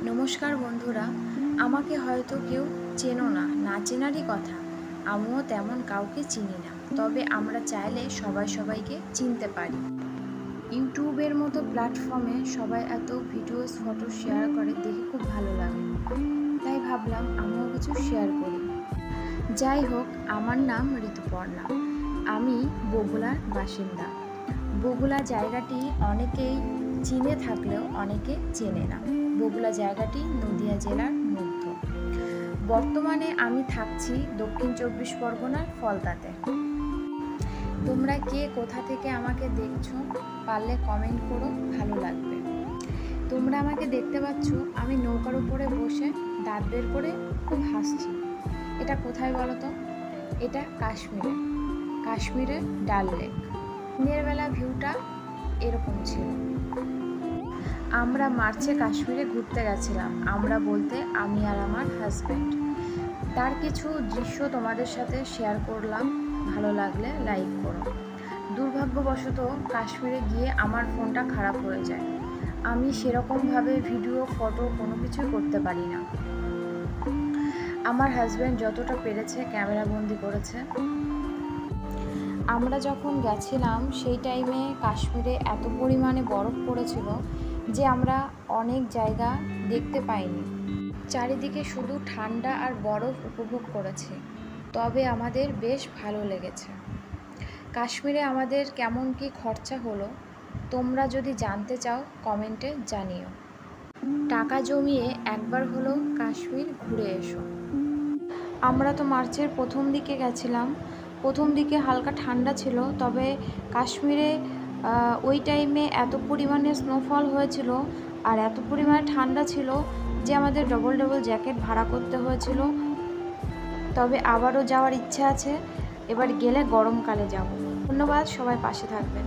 নমস্কার বন্ধুরা, আমাকে হয়তো কেউ চেনো না, না চেনারই কথা। আমিও তেমন কাউকে চিনি না, তবে আমরা চাইলে সবাই সবাইকে চিনতে পারি। ইউটিউবের মতো প্ল্যাটফর্মে সবাই এত ভিডিওস ফটো শেয়ার করে দেখে খুব ভালো লাগে, তাই ভাবলাম আমিও কিছু শেয়ার করি। যাই হোক, আমার নাম ঋতুপর্ণা। আমি বগুড়ার বাসিন্দা। বগুড়া জায়গাটি অনেকেই চিনে থাকলেও অনেকে চেনে না। বগুড়া জায়গাটি নদিয়া জেলার মধ্যে। বর্তমানে আমি থাকছি দক্ষিণ 24 পরগনার ফলতাতে। তোমরা কে কোথা থেকে আমাকে দেখছো পারলে কমেন্ট করো, ভালো লাগবে। তোমরা আমাকে দেখতে পাচ্ছ, আমি নৌকার উপরে বসে দাঁত বের করে খুব হাসছি। এটা কোথায় বলো তো? এটা কাশ্মীরের ডাল লেক। দিনের বেলা ভিউটা এরকম ছিল। আমরা মার্চে কাশ্মীরে ঘুরতে গেছিলাম। আমরা বলতে আমি আর আমার হাজব্যান্ড। তার কিছু দৃশ্য তোমাদের সাথে শেয়ার করলাম, ভালো লাগলে লাইক করো। দুর্ভাগ্যবশত কাশ্মীরে গিয়ে আমার ফোনটা খারাপ হয়ে যায়। আমি সেরকমভাবে ভিডিও ফটো কোনো কিছুই করতে পারি না। আমার হাজব্যান্ড যতটা পেরেছে ক্যামেরাবন্দি করেছে। আমরা যখন গেছিলাম সেই টাইমে কাশ্মীরে এত পরিমাণে বরফ পড়েছিল যে আমরা অনেক জায়গা দেখতে পাইনি। চারিদিকে শুধু ঠান্ডা আর বরফ উপভোগ করেছি, তবে আমাদের বেশ ভালো লেগেছে। কাশ্মীরে আমাদের কেমন কি খরচা হলো তোমরা যদি জানতে চাও কমেন্টে জানিও। টাকা জমিয়ে একবার হলেও কাশ্মীর ঘুরে এসো। আমরা তো মার্চের প্রথম দিকে গেছিলাম। প্রথম দিকে হালকা ঠান্ডা ছিল, তবে কাশ্মীরে ওই টাইমে এত পরিমাণে স্নোফল হয়েছিল আর এত পরিমাণে ঠান্ডা ছিল যে আমাদের ডবল জ্যাকেট ভাড়া করতে হয়েছিল। তবে আবারও যাওয়ার ইচ্ছা আছে, এবার গেলে গরমকালে যাব। ধন্যবাদ, সবাই পাশে থাকবেন।